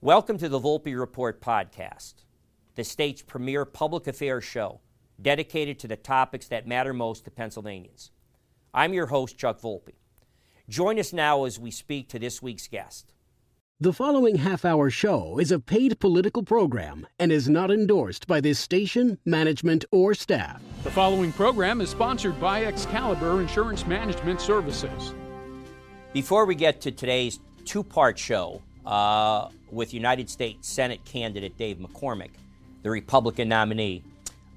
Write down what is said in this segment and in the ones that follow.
Welcome to the Volpe Report podcast, the state's premier public affairs show dedicated to the topics that matter most to Pennsylvanians. I'm your host, Chuck Volpe. Join us now as we speak to this week's guest. The following half-hour show is a paid political program and is not endorsed by this station, management, or staff. The following program is sponsored by Excalibur Insurance Management Services. Before we get to today's two-part show with United States Senate candidate Dave McCormick, the Republican nominee,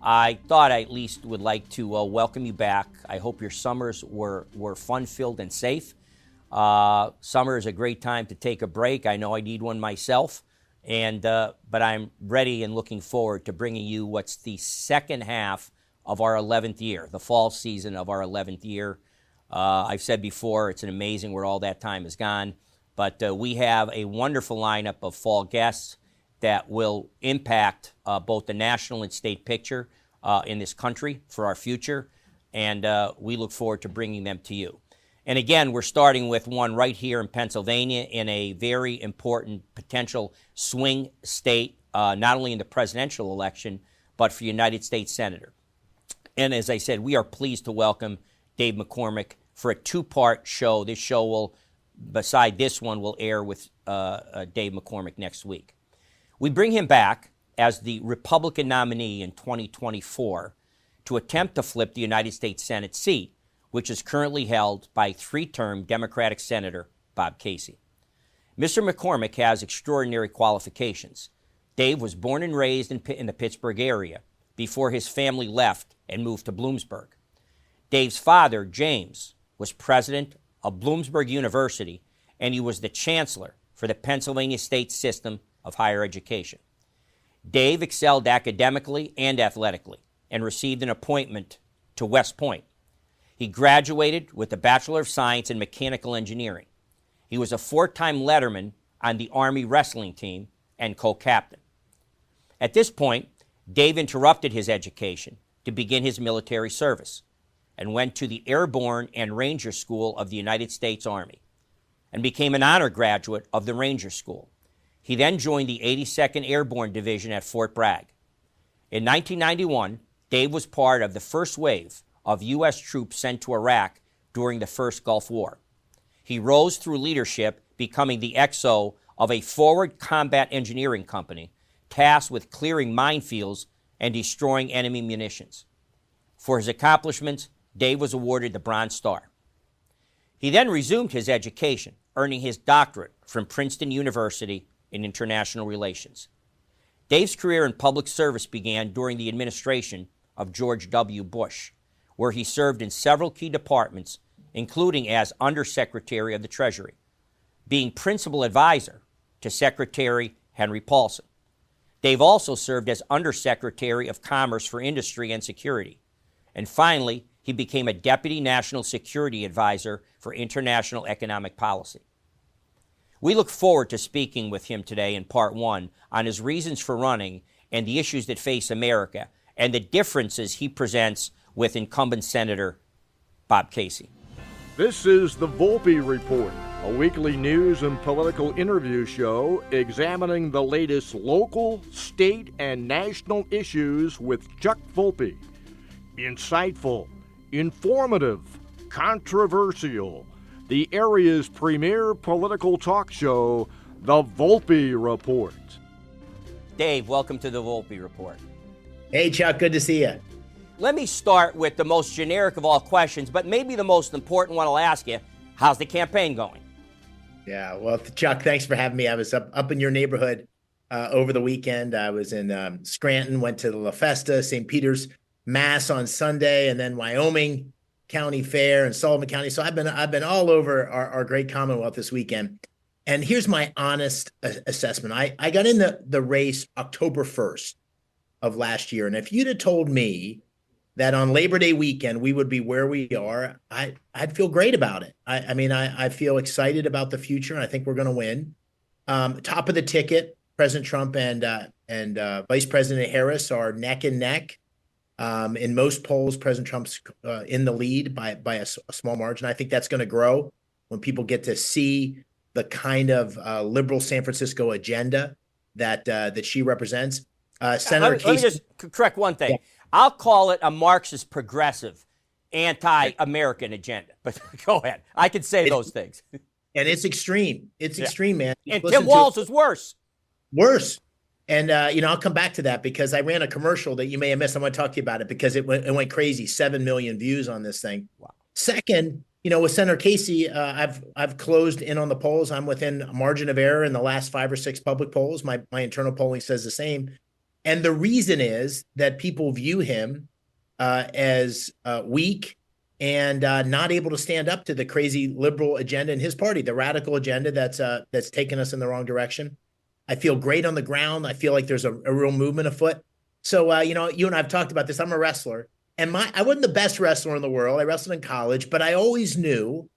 I thought I at least would like to welcome you back. I hope your summers were fun-filled and safe. Summer is a great time to take a break. I know I need one myself, but I'm ready and looking forward to bringing you what's the second half of our 11th year, the fall season of our 11th year. I've said before, it's amazing where all that time has gone, but we have a wonderful lineup of fall guests that will impact both the national and state picture in this country for our future, and we look forward to bringing them to you. And again, we're starting with one right here in Pennsylvania in a very important potential swing state, not only in the presidential election, but for United States Senator. And as I said, we are pleased to welcome Dave McCormick for a two-part show. This show will, beside this one, will air with Dave McCormick next week. We bring him back as the Republican nominee in 2024 to attempt to flip the United States Senate seat, which is currently held by three-term Democratic Senator Bob Casey. Mr. McCormick has extraordinary qualifications. Dave was born and raised in the Pittsburgh area before his family left and moved to Bloomsburg. Dave's father, James, was president of Bloomsburg University, and he was the chancellor for the Pennsylvania State System of Higher Education. Dave excelled academically and athletically and received an appointment to West Point. He graduated with a Bachelor of Science in Mechanical Engineering. He was a four-time letterman on the Army wrestling team and co-captain. At this point, Dave interrupted his education to begin his military service and went to the Airborne and Ranger School of the United States Army and became an honor graduate of the Ranger School. He then joined the 82nd Airborne Division at Fort Bragg. In 1991, Dave was part of the first wave of U.S. troops sent to Iraq during the first Gulf War. He rose through leadership, becoming the XO of a forward combat engineering company tasked with clearing minefields and destroying enemy munitions. For his accomplishments, Dave was awarded the Bronze Star. He then resumed his education, earning his doctorate from Princeton University in International Relations. Dave's career in public service began during the administration of George W. Bush, where he served in several key departments, including as Undersecretary of the Treasury, being principal advisor to Secretary Henry Paulson. Dave also served as Undersecretary of Commerce for Industry and Security. And finally, he became a Deputy National Security Advisor for International Economic Policy. We look forward to speaking with him today in part one on his reasons for running and the issues that face America and the differences he presents with incumbent Senator Bob Casey. This is the Volpe Report, a weekly news and political interview show examining the latest local, state, and national issues with Chuck Volpe. Insightful, informative, controversial, the area's premier political talk show, the Volpe Report. Dave, welcome to the Volpe Report. Hey, Chuck, good to see you. Let me start with the most generic of all questions, but maybe the most important one I'll ask you. How's the campaign going? Yeah, well, Chuck, thanks for having me. I was up in your neighborhood over the weekend. I was in Scranton, went to the La Festa, St. Peter's Mass on Sunday, and then Wyoming County Fair and Sullivan County. So I've been all over our great Commonwealth this weekend. And here's my honest assessment. I got in the race October 1st of last year. And if you'd have told me that on Labor Day weekend we would be where we are, I'd feel great about it. I feel excited about the future, and I think we're going to win. Top of the ticket, President Trump and Vice President Harris are neck and neck. In most polls, President Trump's in the lead by a small margin. I think that's going to grow when people get to see the kind of liberal San Francisco agenda that she represents. Senator let me just correct one thing. Yeah. I'll call it a Marxist progressive anti-American agenda. But go ahead. I can say those things. And it's extreme. It's extreme, man. And Tim Walz is worse. Worse. And, I'll come back to that because I ran a commercial that you may have missed. I want to talk to you about it because it went crazy. 7 million views on this thing. Wow. Second, with Senator Casey, I've closed in on the polls. I'm within a margin of error in the last 5 or 6 public polls. My internal polling says the same. And the reason is that people view him as weak and not able to stand up to the crazy liberal agenda in his party, the radical agenda that's taken us in the wrong direction. I feel great on the ground. I feel like there's a real movement afoot. So, you and I have talked about this. I'm a wrestler, and I wasn't the best wrestler in the world. I wrestled in college, but I always knew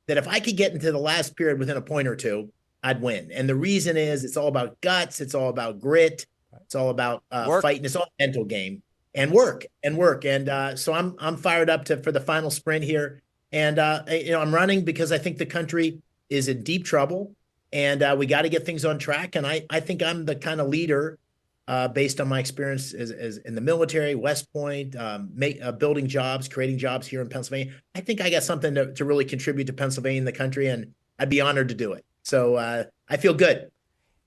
that if I could get into the last period within a point or two, I'd win. And the reason is it's all about guts. It's all about grit. It's all about fighting. It's all a mental game and work. And so I'm fired up for the final sprint here. And, I'm running because I think the country is in deep trouble. And we got to get things on track. And I think I'm the kind of leader, based on my experience as in the military, West Point, building jobs, creating jobs here in Pennsylvania. I think I got something to really contribute to Pennsylvania and the country, and I'd be honored to do it. So I feel good.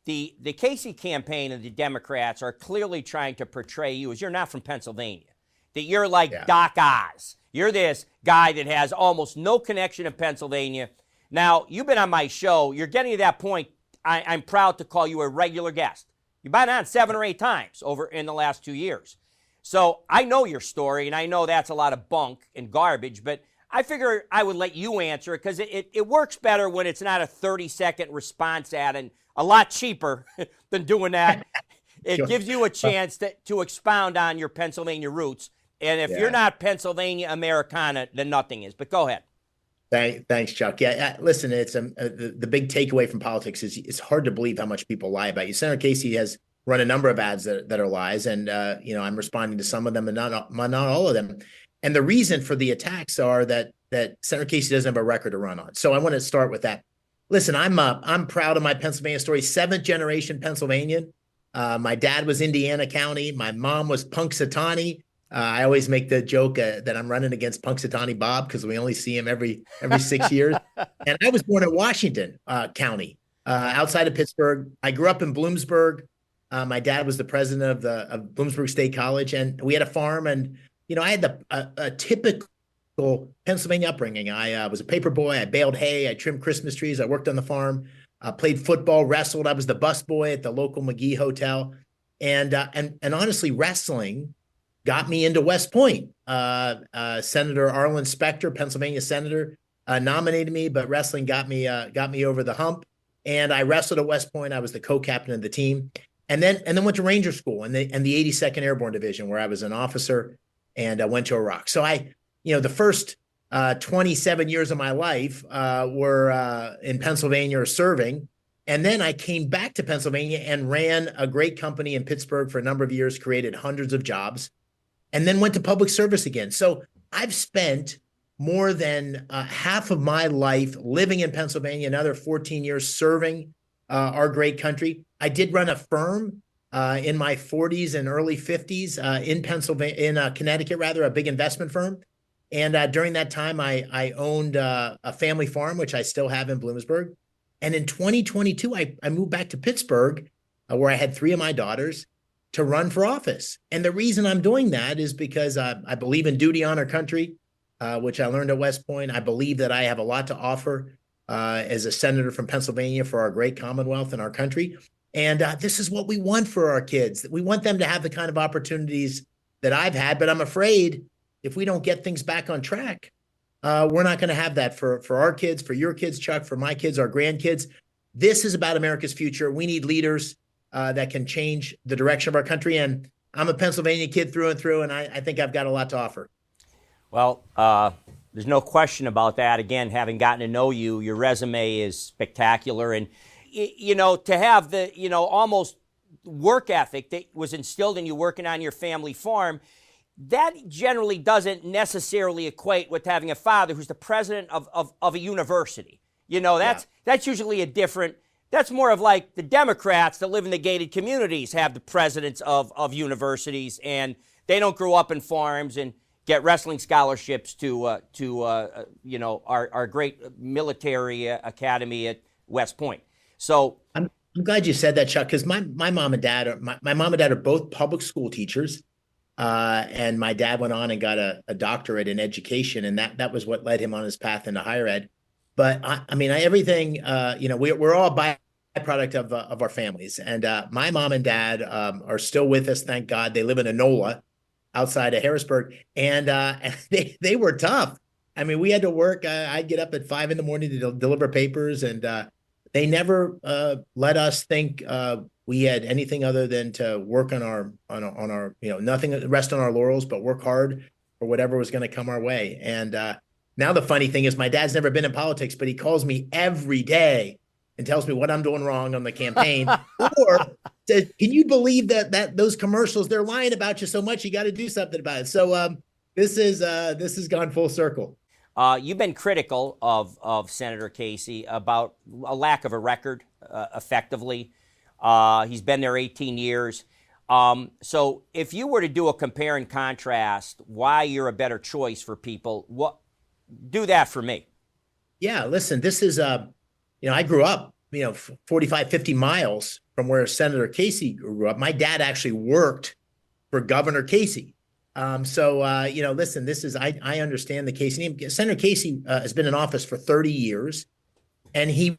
The Casey campaign and the Democrats are clearly trying to portray you as you're not from Pennsylvania, that you're like Doc Oz. You're this guy that has almost no connection to Pennsylvania. Now, you've been on my show. You're getting to that point. I'm proud to call you a regular guest. You've been on 7 or 8 times over in the last 2 years. So I know your story, and I know that's a lot of bunk and garbage, but I figure I would let you answer it because it works better when it's not a 30-second response ad and a lot cheaper than doing that. It Sure. gives you a chance to expound on your Pennsylvania roots. And if you're not Pennsylvania Americana, then nothing is. But go ahead. Thanks, Chuck. Yeah, listen, it's the big takeaway from politics is it's hard to believe how much people lie about you. Senator Casey has run a number of ads that are lies, and I'm responding to some of them and not all of them. And the reason for the attacks are that Senator Casey doesn't have a record to run on. So I want to start with that. Listen, I'm proud of my Pennsylvania story. 7th generation Pennsylvanian. My dad was Indiana County. My mom was Punxsutawney. I always make the joke that I'm running against Punxsutawney Bob because we only see him every 6 years. And I was born in Washington County, outside of Pittsburgh. I grew up in Bloomsburg. My dad was the president of Bloomsburg State College, and we had a farm. And I had a typical Pennsylvania upbringing. I was a paper boy. I baled hay. I trimmed Christmas trees. I worked on the farm. Played football, wrestled. I was the busboy at the local McGee Hotel, and honestly, wrestling got me into West Point. Senator Arlen Specter, Pennsylvania senator, nominated me, but wrestling got me over the hump. And I wrestled at West Point. I was the co-captain of the team, and then went to Ranger School and the 82nd Airborne Division, where I was an officer, and I went to Iraq. So the first 27 years of my life were in Pennsylvania serving. And then I came back to Pennsylvania and ran a great company in Pittsburgh for a number of years, created hundreds of jobs, and then went to public service again. So I've spent more than half of my life living in Pennsylvania, another 14 years serving our great country. I did run a firm in my 40s and early 50s in Pennsylvania, in Connecticut, rather, a big investment firm. And during that time, I owned a family farm, which I still have in Bloomsburg. And in 2022, I moved back to Pittsburgh, where I had 3 of my daughters, to run for office. And the reason I'm doing that is because I believe in duty, honor, country, which I learned at West Point. I believe that I have a lot to offer as a senator from Pennsylvania for our great Commonwealth and our country. And this is what we want for our kids. We want them to have the kind of opportunities that I've had, but I'm afraid if we don't get things back on track, we're not going to have that for our kids, for your kids, Chuck, for my kids, our grandkids. This is about America's future. We need leaders that can change the direction of our country. And I'm a Pennsylvania kid through and through, and I think I've got a lot to offer. Well, there's no question about that. Again, having gotten to know you, your resume is spectacular. And, to have the, almost work ethic that was instilled in you working on your family farm, that generally doesn't necessarily equate with having a father who's the president of a university. That's usually a different. That's more of like the Democrats that live in the gated communities have the presidents of universities, and they don't grow up in farms and get wrestling scholarships to our great military academy at West Point. So I'm glad you said that, Chuck, because my mom and dad are both public school teachers, and my dad went on and got a doctorate in education, and that was what led him on his path into higher ed. But everything, we're all byproduct of our families. And my mom and dad are still with us, thank God. They live in Enola, outside of Harrisburg, and they were tough. I mean, we had to work. I'd get up at 5 a.m. to deliver papers, and they never let us think we had anything other than to work on our nothing, rest on our laurels, but work hard for whatever was going to come our way. And now the funny thing is, my dad's never been in politics, but he calls me every day and tells me what I'm doing wrong on the campaign. Or says, can you believe that those commercials, they're lying about you so much, you got to do something about it. So this has gone full circle. You've been critical of Senator Casey about a lack of a record, effectively. He's been there 18 years. So if you were to do a compare and contrast why you're a better choice for people, do that for me. Yeah, listen, this is, I grew up, 45, 50 miles from where Senator Casey grew up. My dad actually worked for Governor Casey. Listen, this is, I understand the Casey name. Senator Casey has been in office for 30 years, and he's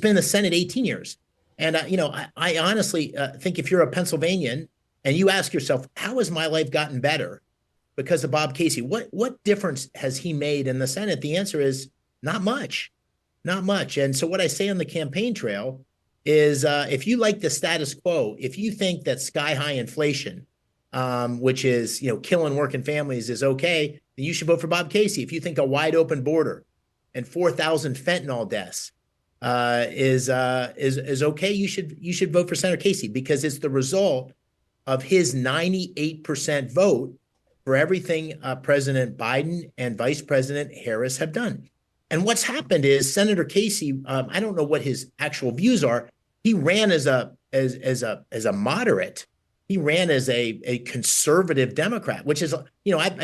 been in the Senate 18 years. And, I honestly think if you're a Pennsylvanian and you ask yourself, how has my life gotten better because of Bob Casey? What difference has he made in the Senate? The answer is not much, not much. And so what I say on the campaign trail is if you like the status quo, if you think that sky high inflation, which is, killing working families is okay, then you should vote for Bob Casey. If you think a wide open border and 4,000 fentanyl deaths is okay, you should vote for Senator Casey, because it's the result of his 98% vote for everything President Biden and Vice President Harris have done. And what's happened is Senator Casey, I don't know what his actual views are. He ran as a moderate. He ran as a conservative Democrat, which is, I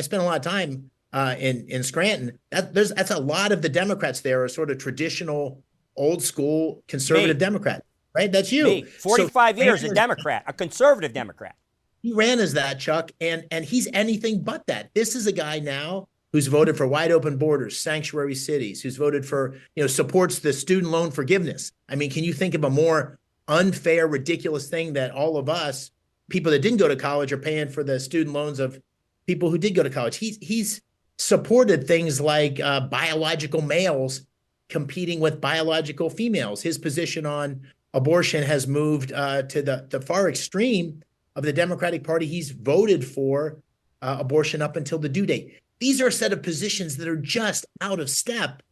spent a lot of time in Scranton. That's a lot of the Democrats there are sort of traditional, old school conservative Democrat, right? That's you. Me. 45 years a Democrat, a conservative Democrat. He ran as that, Chuck, and he's anything but that. This is a guy now who's voted for wide open borders, sanctuary cities, who's voted for, supports the student loan forgiveness. I mean, can you think of a more unfair, ridiculous thing that all of us, people that didn't go to college, are paying for the student loans of people who did go to college? He's supported things like biological males competing with biological females. His position on abortion has moved to the far extreme of the Democratic Party. He's voted for abortion up until the due date. These are a set of positions that are just out of step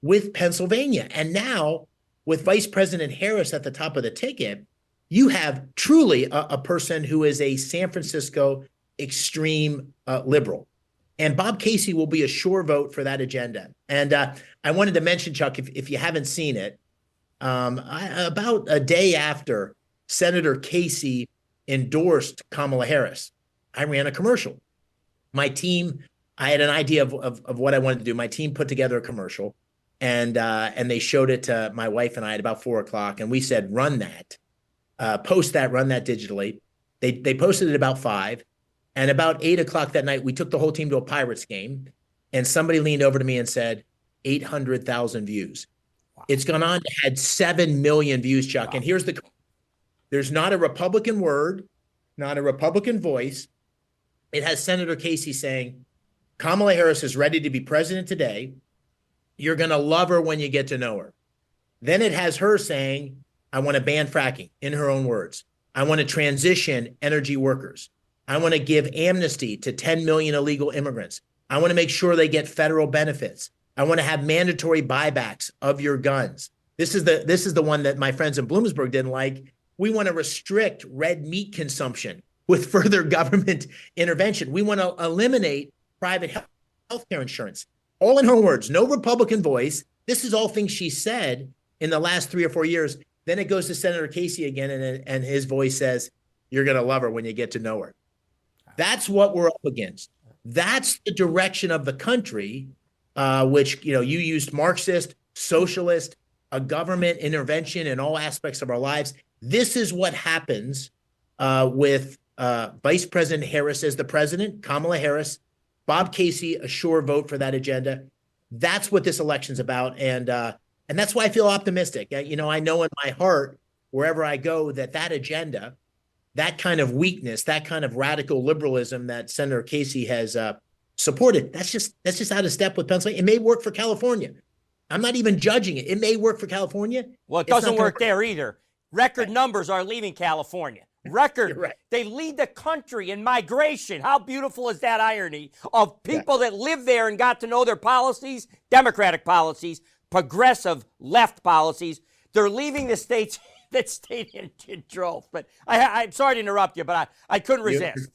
with Pennsylvania. And now, with Vice President Harris at the top of the ticket, you have truly a person who is a San Francisco extreme liberal. And Bob Casey will be a sure vote for that agenda. And I wanted to mention, Chuck, if you haven't seen it, about a day after Senator Casey endorsed Kamala Harris, I ran a commercial. My team, I had an idea of what I wanted to do. My team put together a commercial, and they showed it to my wife and I at about 4:00, and we said, run that, post that, run that digitally. They posted it about 5, and about 8:00 that night, we took the whole team to a Pirates game, and somebody leaned over to me and said, 800,000 views. Wow. It's gone on to had 7 million views, Chuck. Wow. And here's there's not a Republican word, not a Republican voice. It has Senator Casey saying, Kamala Harris is ready to be president today. You're going to love her when you get to know her. Then it has her saying, I want to ban fracking, in her own words. I want to transition energy workers. I want to give amnesty to 10 million illegal immigrants. I want to make sure they get federal benefits. I want to have mandatory buybacks of your guns. This is the one that my friends in Bloomsburg didn't like. We want to restrict red meat consumption with further government intervention. We want to eliminate private health care insurance. All in her words, no Republican voice. This is all things she said in the last 3 or 4 years. Then it goes to Senator Casey again, and his voice says, "You're going to love her when you get to know her." That's what we're up against. That's the direction of the country, which, you used Marxist, socialist, a government intervention in all aspects of our lives. This is what happens with Vice President Harris as the president, Kamala Harris, Bob Casey, a sure vote for that agenda. That's what this election's about. And that's why I feel optimistic. I know in my heart, wherever I go, that agenda, that kind of weakness, that kind of radical liberalism that Senator Casey has supported, that's just out of step with Pennsylvania. It may work for California. I'm not even judging it. It may work for California. Well, it doesn't work there either. Record numbers are leaving California. Record. Right. They lead the country in migration. How beautiful is that irony of people that live there and got to know their policies, Democratic policies, progressive left policies. They're leaving the states that stayed in droves. But I'm sorry to interrupt you, but I couldn't resist.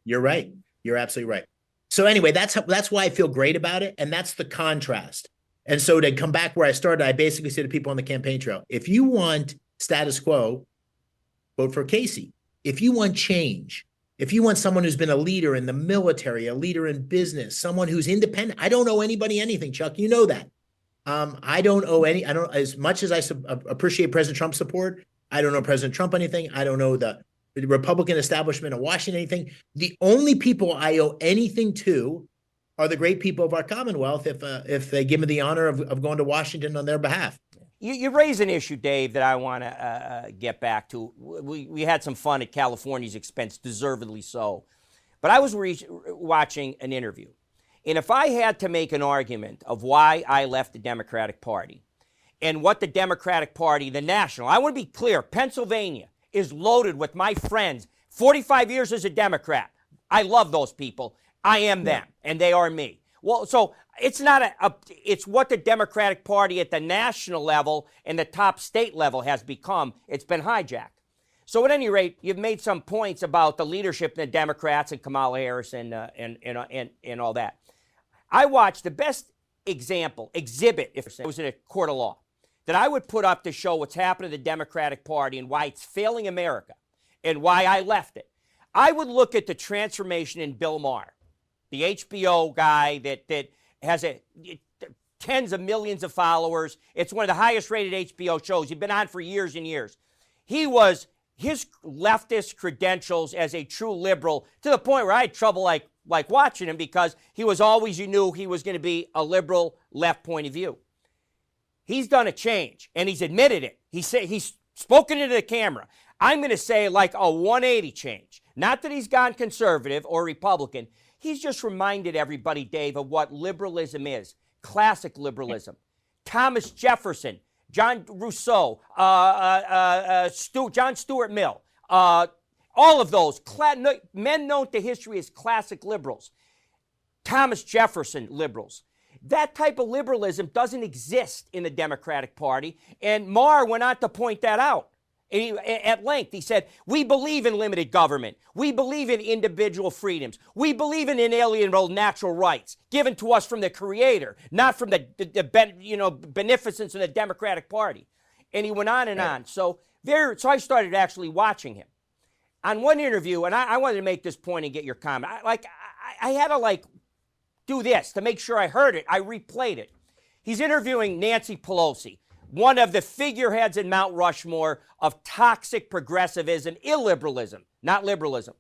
You're right. You're absolutely right. So anyway, that's why I feel great about it. And that's the contrast. And so to come back where I started, I basically say to people on the campaign trail, if you want status quo, vote for Casey. If you want change, if you want someone who's been a leader in the military, a leader in business, someone who's independent, I don't owe anybody anything, Chuck. You know that. I don't, as much as I appreciate President Trump's support, I don't owe President Trump anything. I don't owe the Republican establishment of Washington anything. The only people I owe anything to are the great people of our Commonwealth if they give me the honor of going to Washington on their behalf. You raise an issue, Dave, that I want to get back to. We had some fun at California's expense, deservedly so. But I was watching an interview. And if I had to make an argument of why I left the Democratic Party and what the Democratic Party, the national, I want to be clear, Pennsylvania is loaded with my friends. 45 years as a Democrat. I love those people. I am them, and they are me. Well, so it's not it's what the Democratic Party at the national level and the top state level has become. It's been hijacked. So at any rate, you've made some points about the leadership of the Democrats and Kamala Harris and all that. I watched the best exhibit, if it was in a court of law, that I would put up to show what's happened to the Democratic Party and why it's failing America and why I left it. I would look at the transformation in Bill Maher, the HBO guy that has tens of millions of followers. It's one of the highest rated HBO shows. He's been on for years and years. His leftist credentials as a true liberal, to the point where I had trouble like watching him, because he was always, you knew he was going to be a liberal left point of view. He's done a change, and he's admitted it. He's spoken into the camera. I'm going to say like a 180 change. Not that he's gone conservative or Republican. He's just reminded everybody, Dave, of what liberalism is. Classic liberalism. Thomas Jefferson, John Rousseau, John Stuart Mill, all of those men known to history as classic liberals. Thomas Jefferson liberals. That type of liberalism doesn't exist in the Democratic Party, and Maher went on to point that out. At length, he said, we believe in limited government. We believe in individual freedoms. We believe in inalienable natural rights given to us from the Creator, not from the beneficence of the Democratic Party. And he went on and on. So I started actually watching him. On one interview, and I wanted to make this point and get your comment. I had to do this to make sure I heard it. I replayed it. He's interviewing Nancy Pelosi, one of the figureheads in Mount Rushmore of toxic progressivism, illiberalism, not liberalism.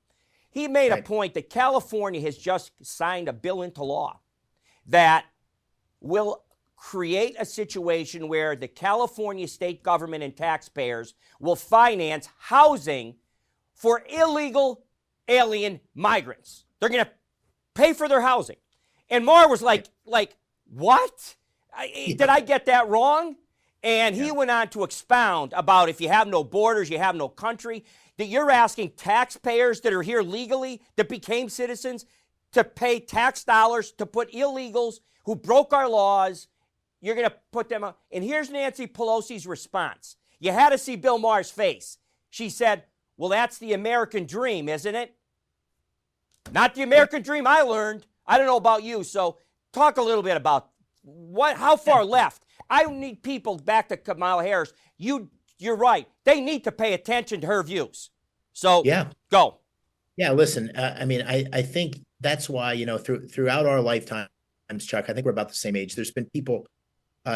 He made a point that California has just signed a bill into law that will create a situation where the California state government and taxpayers will finance housing for illegal alien migrants. They're going to pay for their housing. And Maher was like, what? Did I get that wrong? And he went on to expound about if you have no borders, you have no country, that you're asking taxpayers that are here legally, that became citizens, to pay tax dollars to put illegals who broke our laws. You're going to put them up. And here's Nancy Pelosi's response. You had to see Bill Maher's face. She said, well, that's the American dream, isn't it? Not the American dream I learned. I don't know about you. So talk a little bit about how far left. I need people, back to Kamala Harris, you're right. They need to pay attention to her views. So Yeah. go. Yeah, listen, I think that's why, throughout our lifetimes, Chuck, I think we're about the same age. There's been people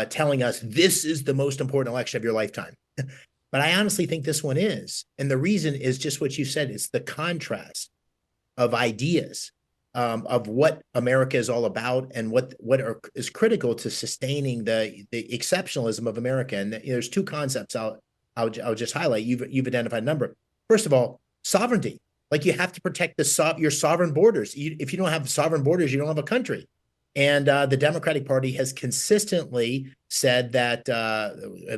telling us this is the most important election of your lifetime. But I honestly think this one is. And the reason is just what you said. It's the contrast of ideas, of what America is all about and what is critical to sustaining the exceptionalism of America. And there's two concepts I'll just highlight. You've identified a number. First of all, sovereignty. Like, you have to protect your sovereign borders. If you don't have sovereign borders, you don't have a country. And the Democratic Party has consistently said that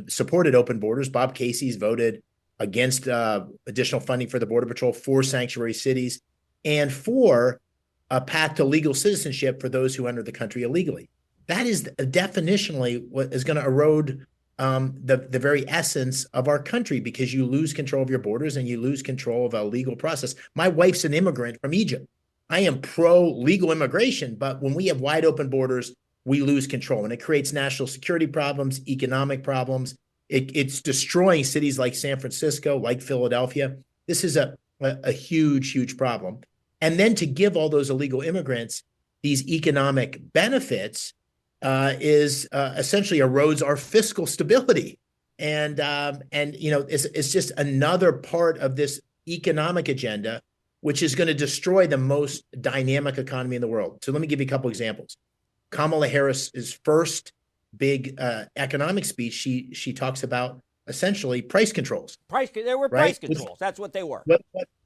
supported open borders. Bob Casey's voted against additional funding for the Border Patrol, for sanctuary cities, and for a path to legal citizenship for those who enter the country illegally. That is definitionally what is going to erode the very essence of our country, because you lose control of your borders and you lose control of a legal process. My wife's an immigrant from Egypt. I am pro legal immigration, but when we have wide open borders, we lose control, and it creates national security problems, economic problems. It's destroying cities like San Francisco, like Philadelphia. This is a huge, huge problem. And then to give all those illegal immigrants these economic benefits is essentially erodes our fiscal stability. And it's just another part of this economic agenda, which is going to destroy the most dynamic economy in the world. So let me give you a couple examples. Kamala Harris's first big economic speech, she talks about essentially price controls. There were price controls. That's what they were.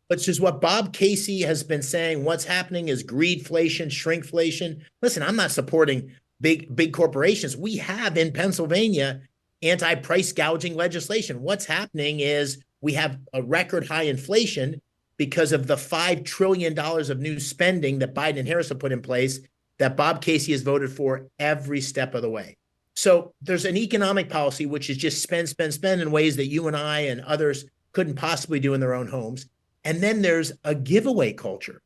Which is what Bob Casey has been saying. What's happening is greedflation, shrinkflation. Listen, I'm not supporting big corporations. We have in Pennsylvania anti-price gouging legislation. What's happening is we have a record high inflation because of the $5 trillion of new spending that Biden and Harris have put in place, that Bob Casey has voted for every step of the way. So there's an economic policy, which is just spend in ways that you and I and others couldn't possibly do in their own homes. And then there's a giveaway culture.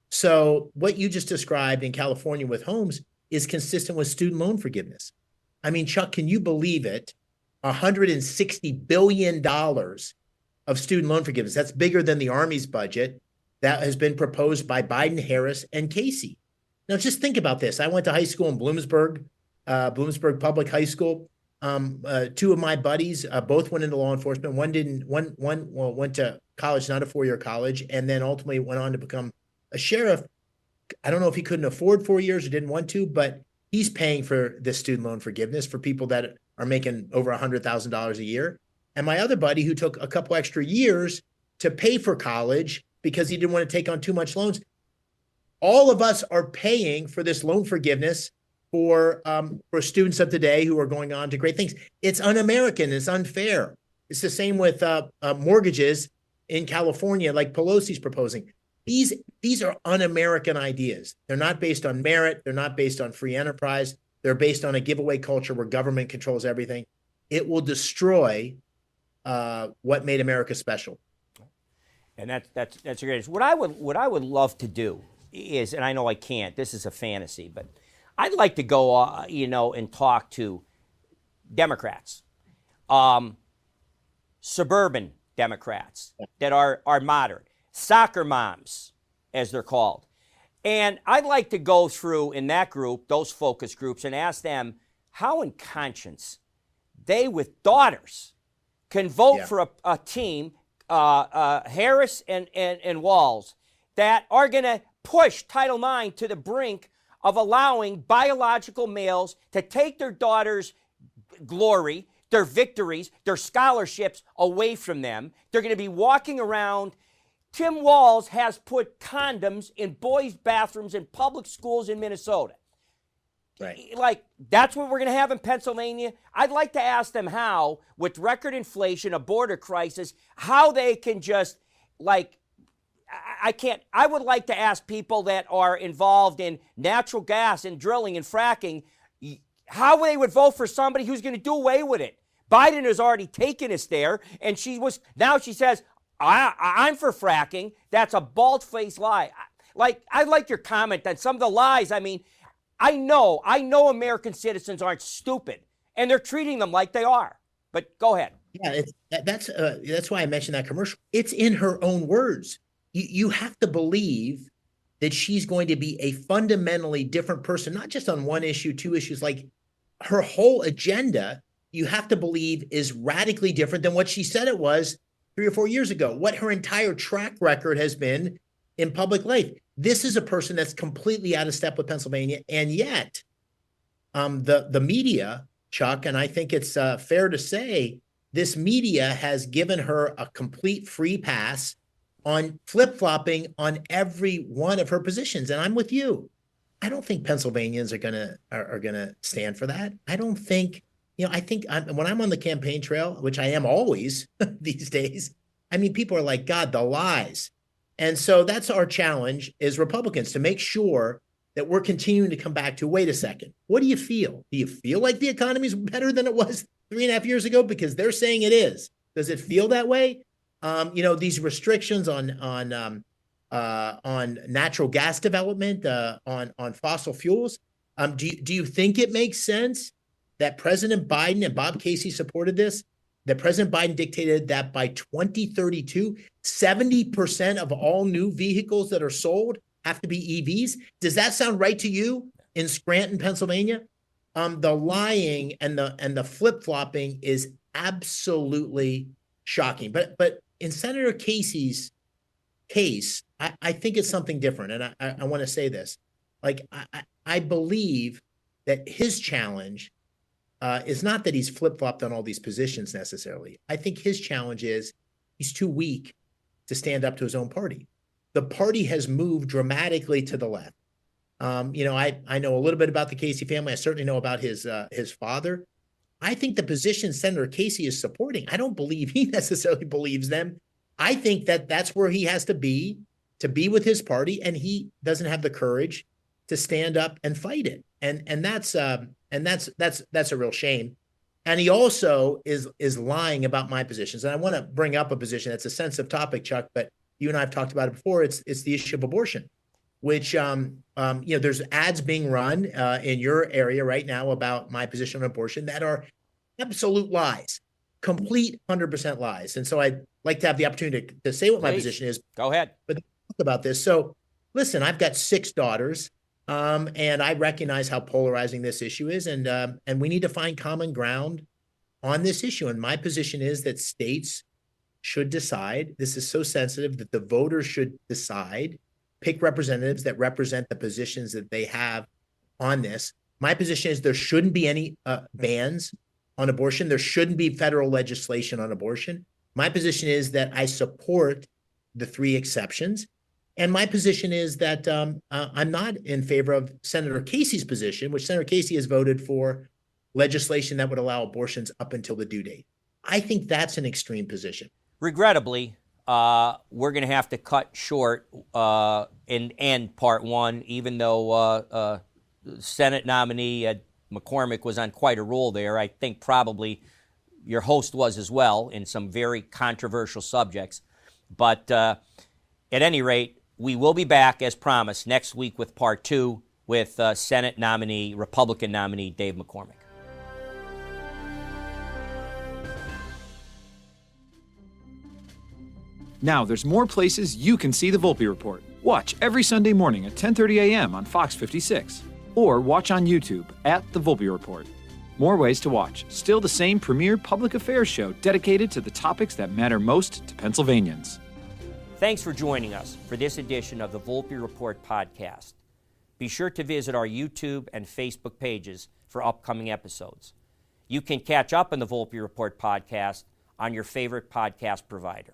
So what you just described in California with homes is consistent with student loan forgiveness. I mean, Chuck, can you believe it? $160 billion of student loan forgiveness. That's bigger than the Army's budget that has been proposed by Biden, Harris, and Casey. Now, just think about this. I went to high school in Bloomsburg Public High School. Two of my buddies both went into law enforcement. One went to college, not a four-year college, and then ultimately went on to become a sheriff. I don't know if he couldn't afford 4 years or didn't want to, but he's paying for this student loan forgiveness for people that are making over $100,000 a year. And my other buddy, who took a couple extra years to pay for college because he didn't want to take on too much loans. All of us are paying for this loan forgiveness for students of today who are going on to great things. It's un-American. It's unfair. It's the same with mortgages in California, like Pelosi's proposing. These are un-American ideas. They're not based on merit. They're not based on free enterprise. They're based on a giveaway culture where government controls everything. It will destroy what made America special. And that's the greatest. What I would love to do is, and I know I can't, this is a fantasy, but I'd like to go, and talk to Democrats, suburban Democrats that are moderate, soccer moms, as they're called. And I'd like to go through in that group, those focus groups, and ask them how in conscience they with daughters can vote for a team, Harris and Walz, that are going to push Title IX to the brink of allowing biological males to take their daughters' glory, their victories, their scholarships away from them. They're going to be walking around. Tim Walz has put condoms in boys' bathrooms in public schools in Minnesota. Right. Like, that's what we're going to have in Pennsylvania. I'd like to ask them how, with record inflation, a border crisis, how they can just, I would like to ask people that are involved in natural gas and drilling and fracking, how they would vote for somebody who's going to do away with it. Biden has already taken us there, and now she says, I'm for fracking. That's a bald-faced lie. I like your comment on some of the lies. I mean, I know American citizens aren't stupid, and they're treating them like they are. But go ahead. Yeah, that's why I mentioned that commercial. It's in her own words. You have to believe that she's going to be a fundamentally different person, not just on one issue, two issues. Like her whole agenda, you have to believe, is radically different than what she said it was 3 or 4 years ago. What her entire track record has been in public life. This is a person that's completely out of step with Pennsylvania, and yet, the media, Chuck, and I think it's fair to say, this media has given her a complete free pass on flip-flopping on every one of her positions. And I'm with you. I don't think Pennsylvanians are gonna stand for that. I don't think, I think when I'm on the campaign trail, which I am always these days, I mean, people are like, God, the lies. And so that's our challenge as Republicans, to make sure that we're continuing to come back to, wait a second, what do you feel? Do you feel like the economy is better than it was 3.5 years ago? Because they're saying it is. Does it feel that way? These restrictions on natural gas development, on fossil fuels. Do you think it makes sense that President Biden and Bob Casey supported this? That President Biden dictated that by 2032, 70% of all new vehicles that are sold have to be EVs. Does that sound right to you in Scranton, Pennsylvania? The lying and the flip-flopping is absolutely shocking. But in Senator Casey's case, I think it's something different. And I want to say this. Like, I believe that his challenge is not that he's flip-flopped on all these positions necessarily. I think his challenge is he's too weak to stand up to his own party. The party has moved dramatically to the left. I know a little bit about the Casey family. I certainly know about his father. I think the position Senator Casey is supporting, I don't believe he necessarily believes them. I think that that's where he has to be with his party, and he doesn't have the courage to stand up and fight it. And that's a real shame. And he also is lying about my positions. And I want to bring up a position that's a sensitive topic, Chuck, but you and I have talked about it before. It's the issue of abortion, which there's ads being run in your area right now about my position on abortion that are absolute lies, complete 100% lies. And so I'd like to have the opportunity to say what my position is. Go ahead. But talk about this. So listen, I've got 6 daughters. And I recognize how polarizing this issue is, and we need to find common ground on this issue. And my position is that states should decide. This is so sensitive that the voters should decide, pick representatives that represent the positions that they have on this. My position is there shouldn't be any bans on abortion. There shouldn't be federal legislation on abortion. My position is that I support the 3 exceptions. And my position is that I'm not in favor of Senator Casey's position, which Senator Casey has voted for legislation that would allow abortions up until the due date. I think that's an extreme position. Regrettably, we're going to have to cut short and end part 1, even though Senate nominee McCormick was on quite a roll there. I think probably your host was as well in some very controversial subjects. But at any rate, we will be back, as promised, next week with part 2 with Senate nominee, Republican nominee, Dave McCormick. Now there's more places you can see the Volpe Report. Watch every Sunday morning at 10:30 a.m. on Fox 56. Or watch on YouTube at The Volpe Report. More ways to watch. Still the same premier public affairs show dedicated to the topics that matter most to Pennsylvanians. Thanks for joining us for this edition of the Volpe Report podcast. Be sure to visit our YouTube and Facebook pages for upcoming episodes. You can catch up on the Volpe Report podcast on your favorite podcast provider.